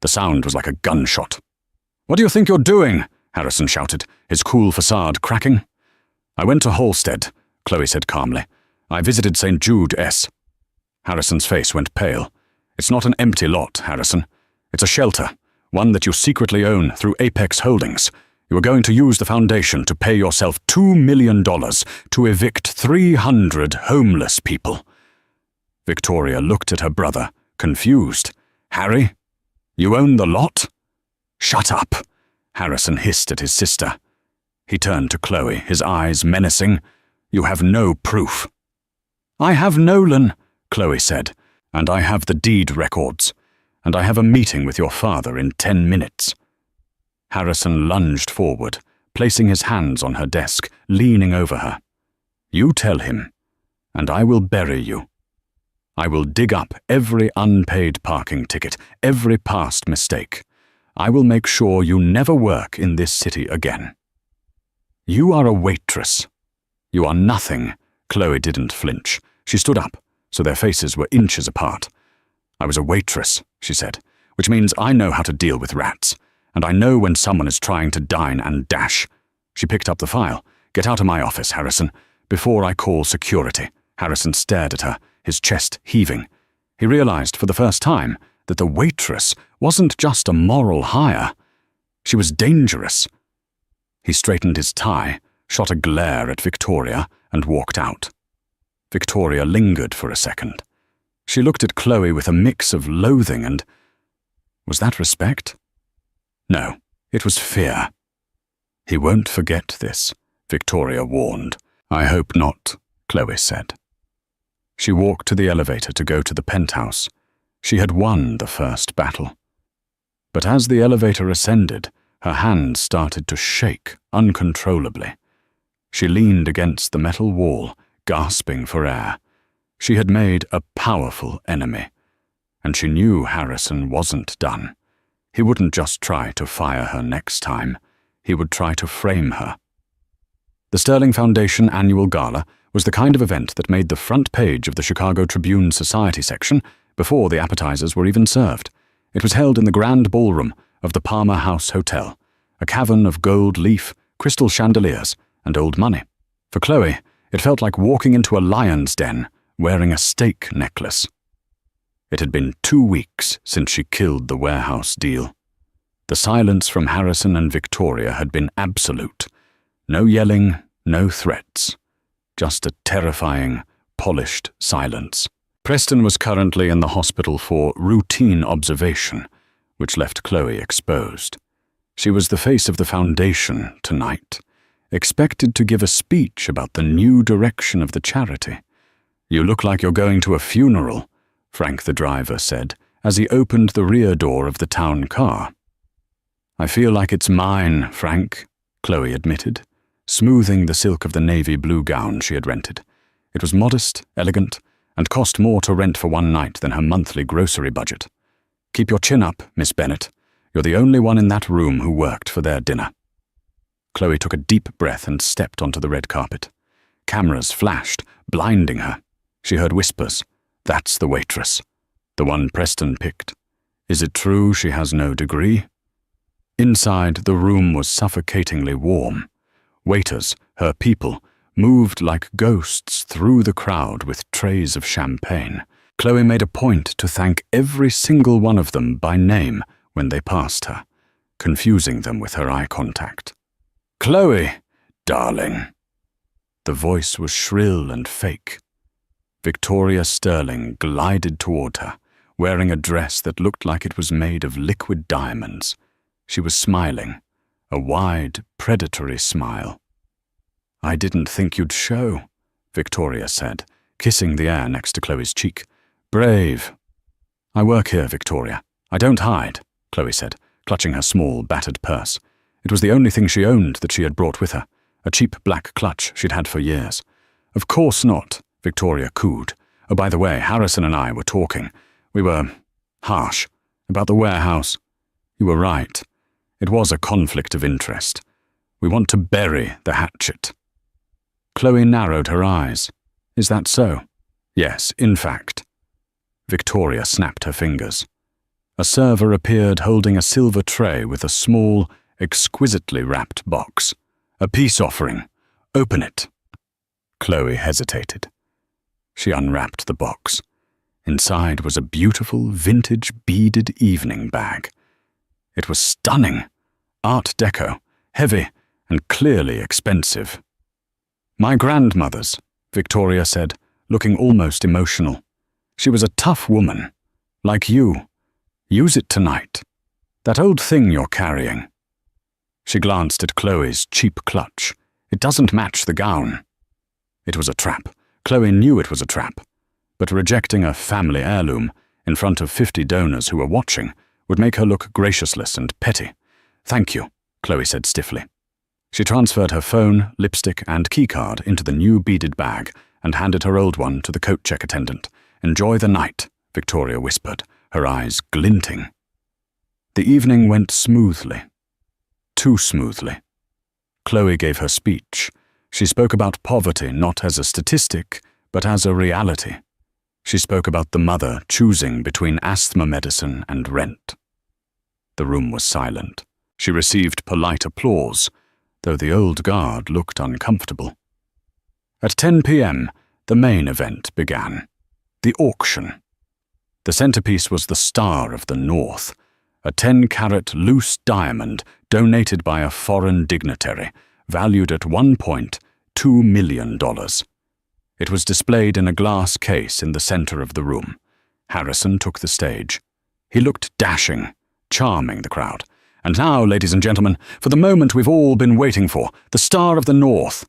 The sound was like a gunshot. "What do you think you're doing?" Harrison shouted, his cool facade cracking. "I went to Halstead," Chloe said calmly. "I visited St. Jude S." Harrison's face went pale. "It's not an empty lot, Harrison. It's a shelter, one that you secretly own through Apex Holdings. You are going to use the foundation to pay yourself $2 million to evict 300 homeless people." Victoria looked at her brother, confused. "Harry, you own the lot?" "Shut up," Harrison hissed at his sister. He turned to Chloe, his eyes menacing. "You have no proof." "I have Nolan," Chloe said, "and I have the deed records, and I have a meeting with your father in 10 minutes. Harrison lunged forward, placing his hands on her desk, leaning over her. "You tell him, and I will bury you. I will dig up every unpaid parking ticket, every past mistake. I will make sure you never work in this city again. You are a waitress. You are nothing." Chloe didn't flinch. She stood up, so their faces were inches apart. "I was a waitress," she said, "which means I know how to deal with rats, and I know when someone is trying to dine and dash." She picked up the file. "Get out of my office, Harrison, before I call security." Harrison stared at her, his chest heaving. He realized for the first time that the waitress wasn't just a moral hire. She was dangerous. He straightened his tie, shot a glare at Victoria, and walked out. Victoria lingered for a second. She looked at Chloe with a mix of loathing and... Was that respect? No, it was fear. "He won't forget this," Victoria warned. "I hope not," Chloe said. She walked to the elevator to go to the penthouse. She had won the first battle. But as the elevator ascended, her hands started to shake uncontrollably. She leaned against the metal wall, gasping for air. She had made a powerful enemy, and she knew Harrison wasn't done. He wouldn't just try to fire her next time. He would try to frame her. The Sterling Foundation Annual Gala was the kind of event that made the front page of the Chicago Tribune Society section before the appetizers were even served. It was held in the grand ballroom of the Palmer House Hotel, a cavern of gold leaf, crystal chandeliers, and old money. For Chloe, it felt like walking into a lion's den, wearing a steak necklace. It had been 2 weeks since she killed the warehouse deal. The silence from Harrison and Victoria had been absolute. No yelling, no threats. Just a terrifying, polished silence. Preston was currently in the hospital for routine observation, which left Chloe exposed. She was the face of the foundation tonight, expected to give a speech about the new direction of the charity. "You look like you're going to a funeral," Frank the driver said, as he opened the rear door of the town car. "I feel like it's mine, Frank," Chloe admitted, smoothing the silk of the navy blue gown she had rented. It was modest, elegant, and cost more to rent for one night than her monthly grocery budget. "Keep your chin up, Miss Bennet. You're the only one in that room who worked for their dinner." Chloe took a deep breath and stepped onto the red carpet. Cameras flashed, blinding her. She heard whispers. "That's the waitress. The one Preston picked. Is it true she has no degree?" Inside, the room was suffocatingly warm. Waiters, her people, moved like ghosts through the crowd with trays of champagne. Chloe made a point to thank every single one of them by name when they passed her, confusing them with her eye contact. "Chloe, darling." The voice was shrill and fake. Victoria Sterling glided toward her, wearing a dress that looked like it was made of liquid diamonds. She was smiling, a wide, predatory smile. "I didn't think you'd show," Victoria said, kissing the air next to Chloe's cheek. "Brave." "I work here, Victoria. I don't hide," Chloe said, clutching her small, battered purse. It was the only thing she owned that she had brought with her, a cheap black clutch she'd had for years. "Of course not," Victoria cooed. "Oh, by the way, Harrison and I were talking. We were harsh about the warehouse. You were right. It was a conflict of interest. We want to bury the hatchet." Chloe narrowed her eyes. "Is that so?" "Yes, in fact." Victoria snapped her fingers. A server appeared holding a silver tray with a small, exquisitely wrapped box. "A peace offering. Open it." Chloe hesitated. She unwrapped the box. Inside was a beautiful, vintage beaded evening bag. It was stunning. Art Deco, heavy and clearly expensive. "My grandmother's," Victoria said, looking almost emotional. "She was a tough woman. Like you. Use it tonight. That old thing you're carrying." She glanced at Chloe's cheap clutch. "It doesn't match the gown." It was a trap. Chloe knew it was a trap. But rejecting a family heirloom in front of 50 donors who were watching would make her look graciousess and petty. "Thank you," Chloe said stiffly. She transferred her phone, lipstick, and keycard into the new beaded bag and handed her old one to the coat check attendant. "Enjoy the night," Victoria whispered, her eyes glinting. The evening went smoothly. Too smoothly. Chloe gave her speech. She spoke about poverty not as a statistic, but as a reality. She spoke about the mother choosing between asthma medicine and rent. The room was silent. She received polite applause, though the old guard looked uncomfortable. At 10 p.m., the main event began. The auction. The centerpiece was the Star of the North, a 10-carat loose diamond donated by a foreign dignitary, valued at $1.2 million. It was displayed in a glass case in the center of the room. Harrison took the stage. He looked dashing, charming the crowd. "And now, ladies and gentlemen, for the moment we've all been waiting for, the Star of the North."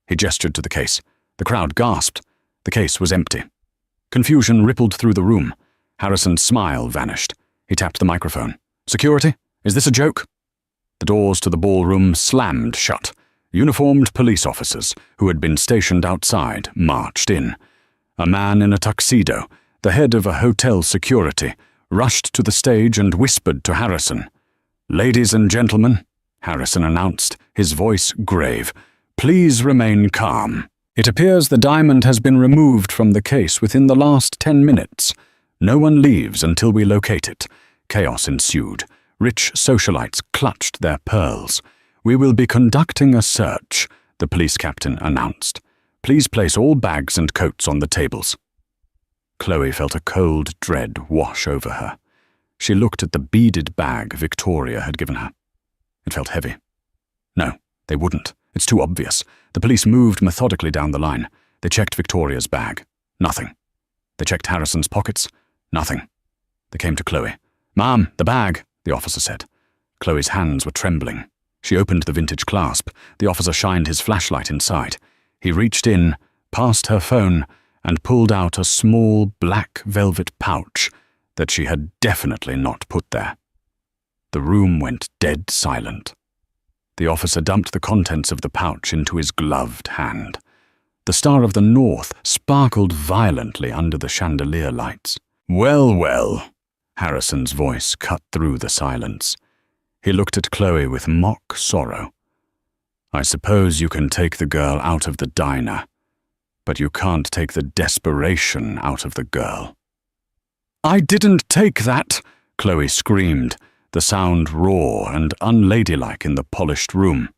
He gestured to the case. The crowd gasped. The case was empty. Confusion rippled through the room. Harrison's smile vanished. He tapped the microphone. "Security? Is this a joke?" The doors to the ballroom slammed shut. Uniformed police officers, who had been stationed outside, marched in. A man in a tuxedo, the head of a hotel security, rushed to the stage and whispered to Harrison. "Ladies and gentlemen," Harrison announced, his voice grave, "please remain calm. It appears the diamond has been removed from the case within the last 10 minutes. No one leaves until we locate it." Chaos ensued. Rich socialites clutched their pearls. "We will be conducting a search," the police captain announced. "Please place all bags and coats on the tables." Chloe felt a cold dread wash over her. She looked at the beaded bag Victoria had given her. It felt heavy. No, they wouldn't. It's too obvious. The police moved methodically down the line. They checked Victoria's bag. Nothing. They checked Harrison's pockets. Nothing. They came to Chloe. "Ma'am, the bag," the officer said. Chloe's hands were trembling. She opened the vintage clasp. The officer shined his flashlight inside. He reached in, past her phone, and pulled out a small black velvet pouch that she had definitely not put there. The room went dead silent. The officer dumped the contents of the pouch into his gloved hand. The Star of the North sparkled violently under the chandelier lights. "Well, well," Harrison's voice cut through the silence. He looked at Chloe with mock sorrow. "I suppose you can take the girl out of the diner, but you can't take the desperation out of the girl." "I didn't take that," Chloe screamed, the sound raw and unladylike in the polished room.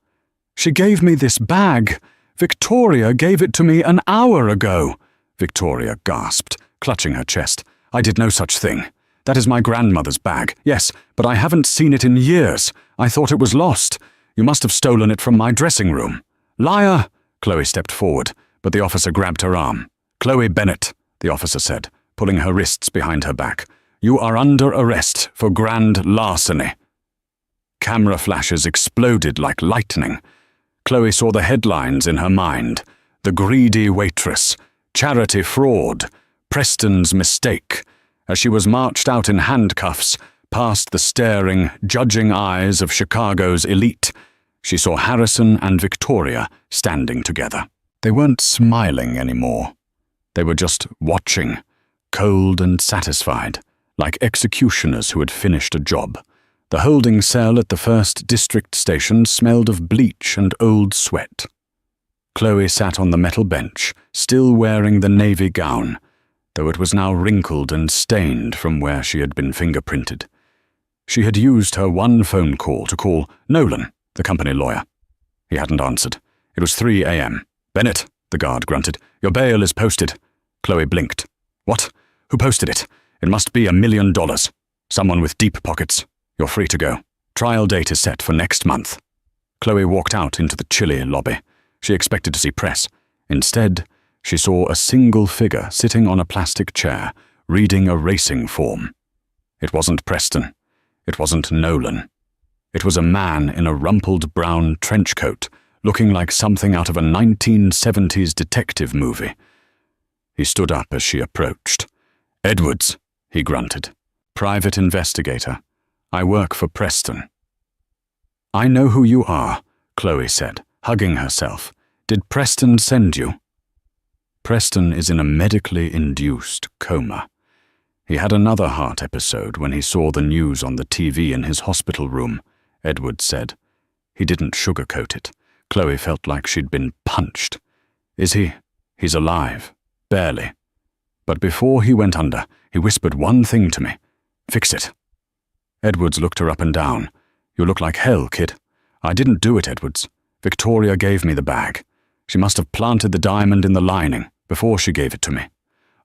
"She gave me this bag. Victoria gave it to me an hour ago." Victoria gasped, clutching her chest. "I did no such thing. That is my grandmother's bag. Yes, but I haven't seen it in years. I thought it was lost. You must have stolen it from my dressing room." "Liar!" Chloe stepped forward, but the officer grabbed her arm. "Chloe Bennett," the officer said, pulling her wrists behind her back. "You are under arrest for grand larceny." Camera flashes exploded like lightning. Chloe saw the headlines in her mind. "The Greedy Waitress," "Charity Fraud," "Preston's Mistake," as she was marched out in handcuffs past the staring, judging eyes of Chicago's elite. She saw Harrison and Victoria standing together. They weren't smiling anymore. They were just watching, cold and satisfied, like executioners who had finished a job. The holding cell at the 1st District Station smelled of bleach and old sweat. Chloe sat on the metal bench, still wearing the navy gown, though it was now wrinkled and stained from where she had been fingerprinted. She had used her one phone call to call Nolan, the company lawyer. He hadn't answered. It was 3 a.m. "Bennett," the guard grunted, "your bail is posted." Chloe blinked. "What? Who posted it? It must be $1 million. Someone with deep pockets. You're free to go. Trial date is set for next month." Chloe walked out into the chilly lobby. She expected to see press. Instead, she saw a single figure sitting on a plastic chair, reading a racing form. It wasn't Preston. It wasn't Nolan. It was a man in a rumpled brown trench coat, looking like something out of a 1970s detective movie. He stood up as she approached. "Edwards," he grunted. "Private investigator. I work for Preston." "I know who you are," Chloe said, hugging herself. "Did Preston send you?" "Preston is in a medically induced coma. He had another heart episode when he saw the news on the TV in his hospital room," Edwards said. He didn't sugarcoat it. Chloe felt like she'd been punched. "Is he? He's alive. Barely. But before he went under, he whispered one thing to me. 'Fix it.'" Edwards looked her up and down. "You look like hell, kid." "I didn't do it, Edwards. Victoria gave me the bag. She must have planted the diamond in the lining before she gave it to me."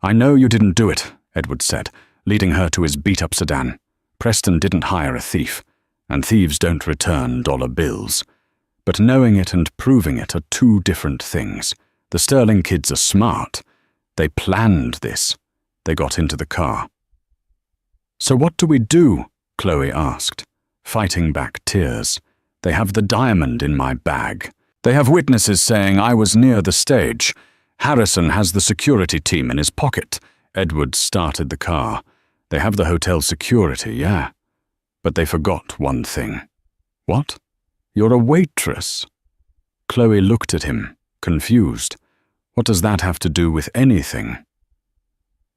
"I know you didn't do it," Edwards said, leading her to his beat-up sedan. "Preston didn't hire a thief, and thieves don't return dollar bills. But knowing it and proving it are two different things. The Sterling kids are smart. They planned this. They got into the car." "So what do we do?" Chloe asked, fighting back tears. "They have the diamond in my bag. They have witnesses saying I was near the stage. Harrison has the security team in his pocket." Edwards started the car. "They have the hotel security, yeah. But they forgot one thing." "What? You're a waitress." Chloe looked at him, confused. "What does that have to do with anything?"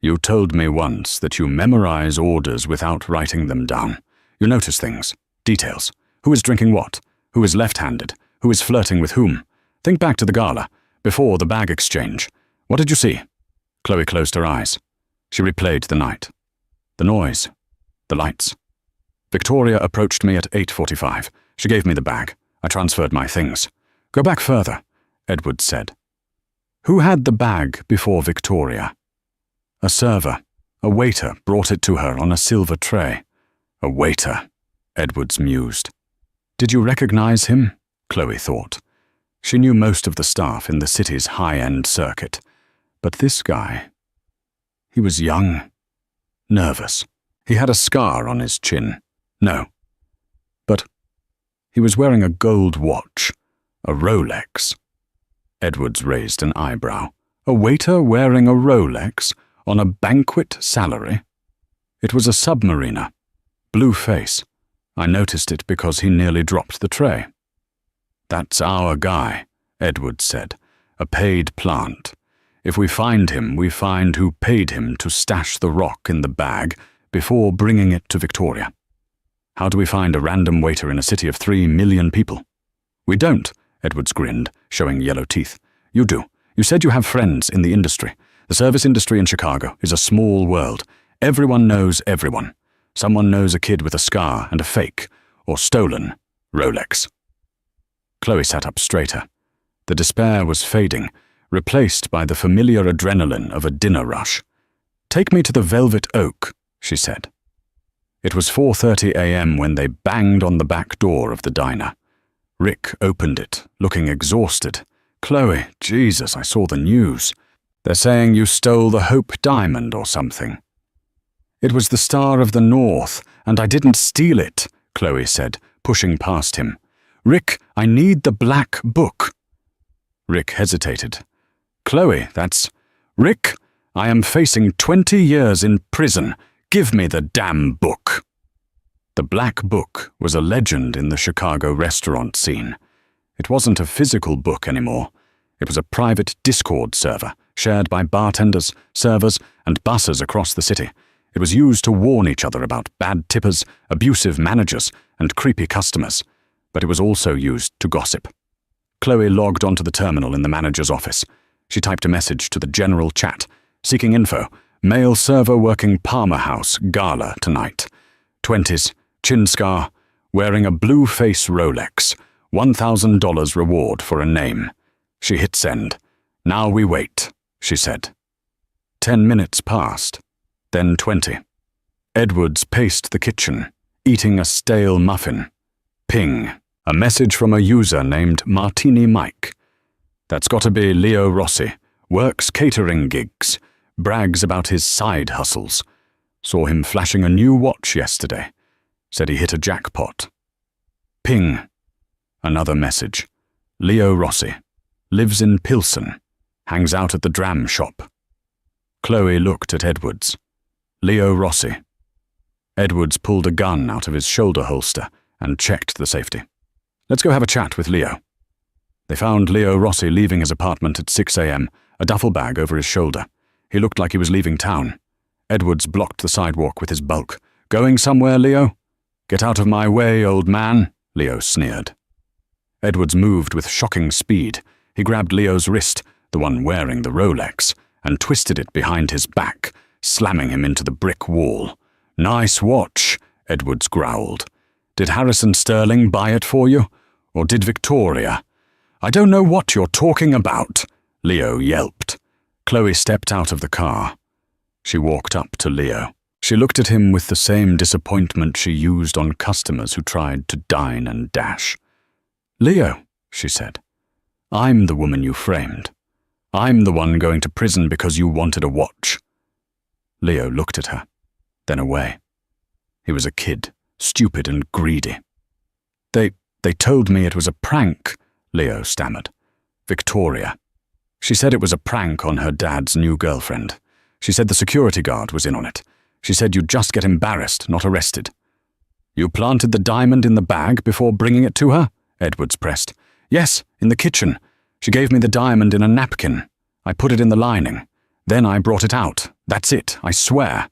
"You told me once that you memorize orders without writing them down. You notice things, details. Who is drinking what? Who is left-handed? Who is flirting with whom? Think back to the gala, before the bag exchange. What did you see?" Chloe closed her eyes. She replayed the night. The noise. The lights. "Victoria approached me at 8:45. She gave me the bag. I transferred my things." "Go back further," Edwards said. "Who had the bag before Victoria?" "A server. A waiter brought it to her on a silver tray." "A waiter," Edwards mused. "Did you recognize him?" Chloe thought. She knew most of the staff in the city's high-end circuit. But this guy, He was young, nervous. He had a scar on his chin. No. But he was wearing a gold watch, a Rolex. Edwards raised an eyebrow. A waiter wearing a Rolex on a banquet salary? It was a submariner. Blue face. I noticed it because he nearly dropped the tray. That's our guy, Edwards said. A paid plant. If we find him, we find who paid him to stash the rock in the bag before bringing it to Victoria. How do we find a random waiter in a city of 3 million people? We don't, Edwards grinned, showing yellow teeth. You do. You said you have friends in the industry. The service industry in Chicago is a small world. Everyone knows everyone. Someone knows a kid with a scar and a fake, or stolen, Rolex. Chloe sat up straighter. The despair was fading, replaced by the familiar adrenaline of a dinner rush. Take me to the Velvet Oak, she said. It was 4:30 a.m. when they banged on the back door of the diner. Rick opened it, looking exhausted. Chloe, Jesus, I saw the news. They're saying you stole the Hope Diamond or something. It was the Star of the North, and I didn't steal it, Chloe said, pushing past him. Rick, I need the black book. Rick hesitated. Chloe, that's... Rick, I am facing 20 years in prison. Give me the damn book. The Black Book was a legend in the Chicago restaurant scene. It wasn't a physical book anymore. It was a private Discord server, shared by bartenders, servers, and bussers across the city. It was used to warn each other about bad tippers, abusive managers, and creepy customers. But it was also used to gossip. Chloe logged onto the terminal in the manager's office. She typed a message to the general chat, seeking info. Male server working Palmer House gala tonight. 20s, chin scar, wearing a blue face Rolex. $1,000 reward for a name. She hit send. Now we wait, she said. 10 minutes passed, then 20. Edwards paced the kitchen, eating a stale muffin. Ping. A message from a user named Martini Mike. That's gotta be Leo Rossi. Works catering gigs. Brags about his side hustles. Saw him flashing a new watch yesterday. Said he hit a jackpot. Ping. Another message. Leo Rossi. Lives in Pilsen. Hangs out at the dram shop. Chloe looked at Edwards. Leo Rossi. Edwards pulled a gun out of his shoulder holster and checked the safety. Let's go have a chat with Leo. They found Leo Rossi leaving his apartment at 6 a.m., a duffel bag over his shoulder. He looked like he was leaving town. Edwards blocked the sidewalk with his bulk. Going somewhere, Leo? Get out of my way, old man, Leo sneered. Edwards moved with shocking speed. He grabbed Leo's wrist, the one wearing the Rolex, and twisted it behind his back, slamming him into the brick wall. Nice watch, Edwards growled. Did Harrison Sterling buy it for you? Or did Victoria? I don't know what you're talking about, Leo yelped. Chloe stepped out of the car. She walked up to Leo. She looked at him with the same disappointment she used on customers who tried to dine and dash. Leo, she said, I'm the woman you framed. I'm the one going to prison because you wanted a watch. Leo looked at her, then away. He was a kid, stupid and greedy. They told me it was a prank, Leo stammered. Victoria. She said it was a prank on her dad's new girlfriend. She said the security guard was in on it. She said you'd just get embarrassed, not arrested. You planted the diamond in the bag before bringing it to her? Edwards pressed. Yes, in the kitchen. She gave me the diamond in a napkin. I put it in the lining. Then I brought it out. That's it, I swear.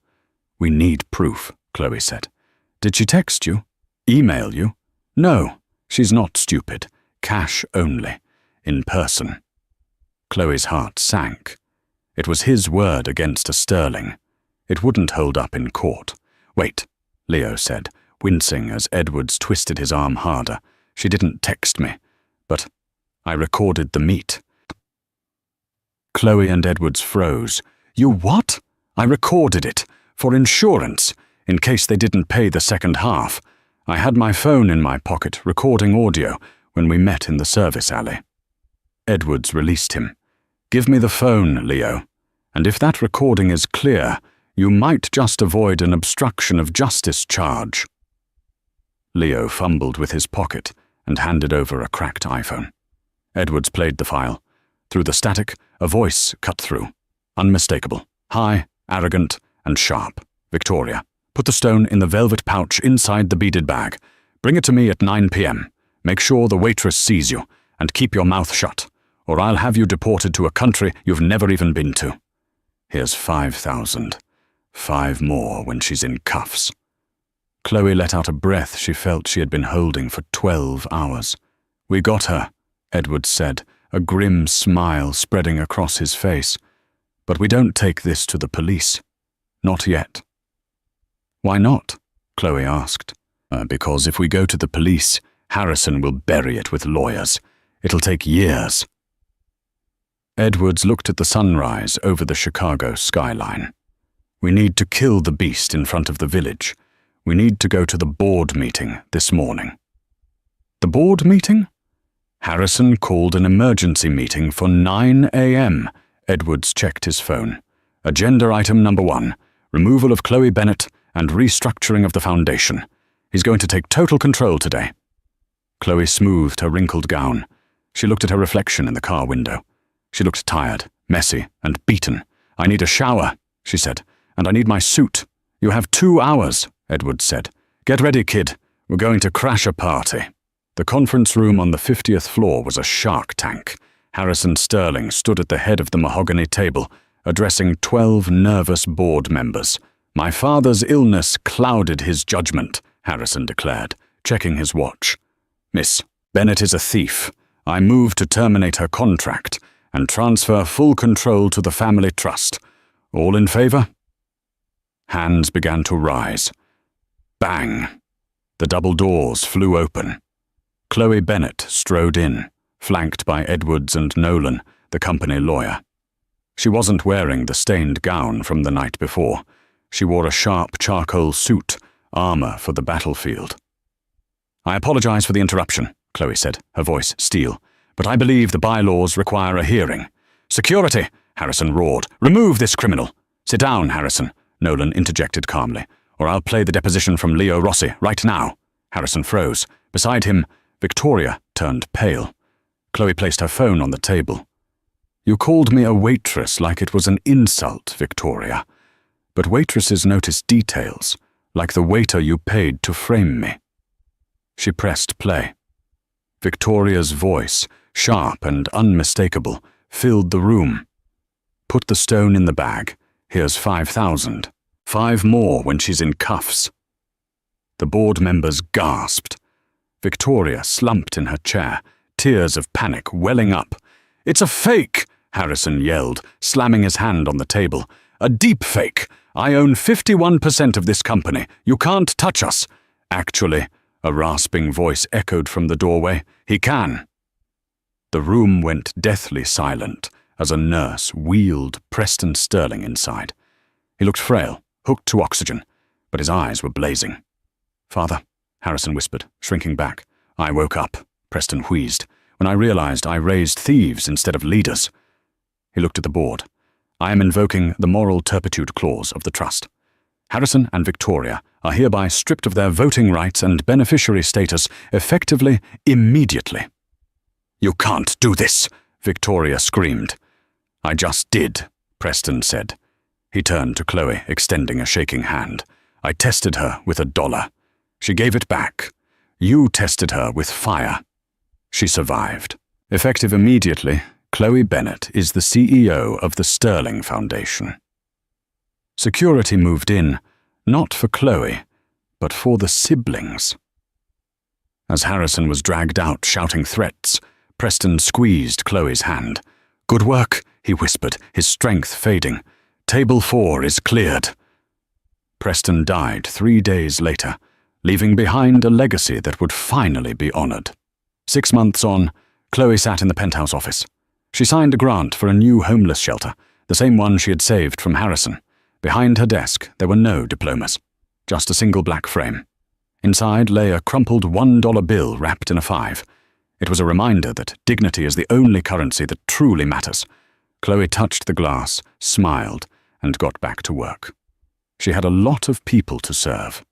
We need proof, Chloe said. Did she text you? Email you? No, she's not stupid. Cash only. In person. Chloe's heart sank. It was his word against a Sterling. It wouldn't hold up in court. Wait, Leo said, wincing as Edwards twisted his arm harder. She didn't text me, but I recorded the meet. Chloe and Edwards froze. You what? I recorded it. For insurance, in case they didn't pay the second half. I had my phone in my pocket, recording audio, when we met in the service alley. Edwards released him. Give me the phone, Leo. And if that recording is clear, you might just avoid an obstruction of justice charge. Leo fumbled with his pocket and handed over a cracked iPhone. Edwards played the file. Through the static, a voice cut through. Unmistakable, high, arrogant, and sharp. Victoria, put the stone in the velvet pouch inside the beaded bag. Bring it to me at 9 p.m. Make sure the waitress sees you, and keep your mouth shut, or I'll have you deported to a country you've never even been to. Here's 5,000. 5 more when she's in cuffs. Chloe let out a breath she felt she had been holding for 12 hours. We got her, Edwards said, a grim smile spreading across his face. But we don't take this to the police. Not yet. Why not? Chloe asked. Because if we go to the police, Harrison will bury it with lawyers. It'll take years. Edwards looked at the sunrise over the Chicago skyline. We need to kill the beast in front of the village. We need to go to the board meeting this morning. The board meeting? Harrison called an emergency meeting for 9 a.m. Edwards checked his phone. Agenda item number 1, removal of Chloe Bennett and restructuring of the foundation. He's going to take total control today. Chloe smoothed her wrinkled gown. She looked at her reflection in the car window. She looked tired, messy, and beaten. I need a shower, she said, and I need my suit. You have 2 hours, Edwards said. Get ready, kid. We're going to crash a party. The conference room on the 50th floor was a shark tank. Harrison Sterling stood at the head of the mahogany table, addressing 12 nervous board members. My father's illness clouded his judgment, Harrison declared, checking his watch. Miss Bennett is a thief. I move to terminate her contract and transfer full control to the family trust. All in favor? Hands began to rise. Bang! The double doors flew open. Chloe Bennett strode in, flanked by Edwards and Nolan, the company lawyer. She wasn't wearing the stained gown from the night before. She wore a sharp charcoal suit, armor for the battlefield. I apologize for the interruption, Chloe said, her voice steel, but I believe the bylaws require a hearing. Security, Harrison roared. Remove this criminal. Sit down, Harrison, Nolan interjected calmly, or I'll play the deposition from Leo Rossi right now. Harrison froze. Beside him, Victoria turned pale. Chloe placed her phone on the table. You called me a waitress like it was an insult, Victoria. But waitresses notice details, like the waiter you paid to frame me. She pressed play. Victoria's voice, sharp and unmistakable, filled the room. Put the stone in the bag. Here's 5,000. 5 more when she's in cuffs. The board members gasped. Victoria slumped in her chair, tears of panic welling up. It's a fake, Harrison yelled, slamming his hand on the table. A deep fake. I own 51% of this company. You can't touch us. Actually, a rasping voice echoed from the doorway. He can. The room went deathly silent as a nurse wheeled Preston Sterling inside. He looked frail, hooked to oxygen, but his eyes were blazing. Father, Harrison whispered, shrinking back. I woke up, Preston wheezed, when I realized I raised thieves instead of leaders. He looked at the board. I am invoking the moral turpitude clause of the trust. Harrison and Victoria are hereby stripped of their voting rights and beneficiary status effectively, immediately. You can't do this, Victoria screamed. I just did, Preston said. He turned to Chloe, extending a shaking hand. I tested her with $1. She gave it back. You tested her with fire. She survived. Effective immediately, Chloe Bennett is the CEO of the Sterling Foundation. Security moved in, not for Chloe, but for the siblings. As Harrison was dragged out shouting threats, Preston squeezed Chloe's hand. Good work, he whispered, his strength fading. Table 4 is cleared. Preston died 3 days later, leaving behind a legacy that would finally be honored. 6 months on, Chloe sat in the penthouse office. She signed a grant for a new homeless shelter, the same one she had saved from Harrison. Behind her desk, there were no diplomas, just a single black frame. Inside lay a crumpled $1 bill wrapped in a 5. It was a reminder that dignity is the only currency that truly matters. Chloe touched the glass, smiled, and got back to work. She had a lot of people to serve.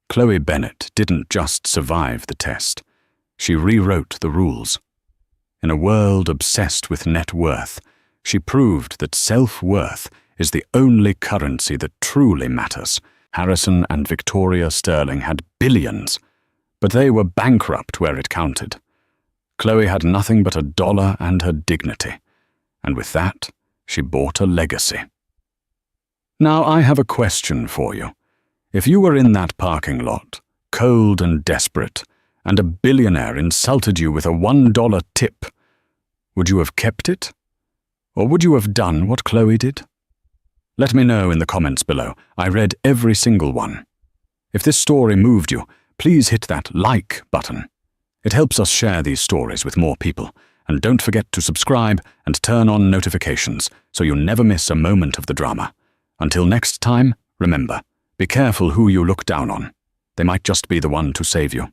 Chloe Bennett didn't just survive the test. She rewrote the rules. In a world obsessed with net worth, she proved that self-worth is the only currency that truly matters. Harrison and Victoria Sterling had billions, but they were bankrupt where it counted. Chloe had nothing but $1 and her dignity, and with that, she bought a legacy. Now I have a question for you. If you were in that parking lot, cold and desperate, and a billionaire insulted you with a $1 tip, would you have kept it? Or would you have done what Chloe did? Let me know in the comments below. I read every single one. If this story moved you, please hit that like button. It helps us share these stories with more people. And don't forget to subscribe and turn on notifications so you never miss a moment of the drama. Until next time, remember, be careful who you look down on. They might just be the one to save you.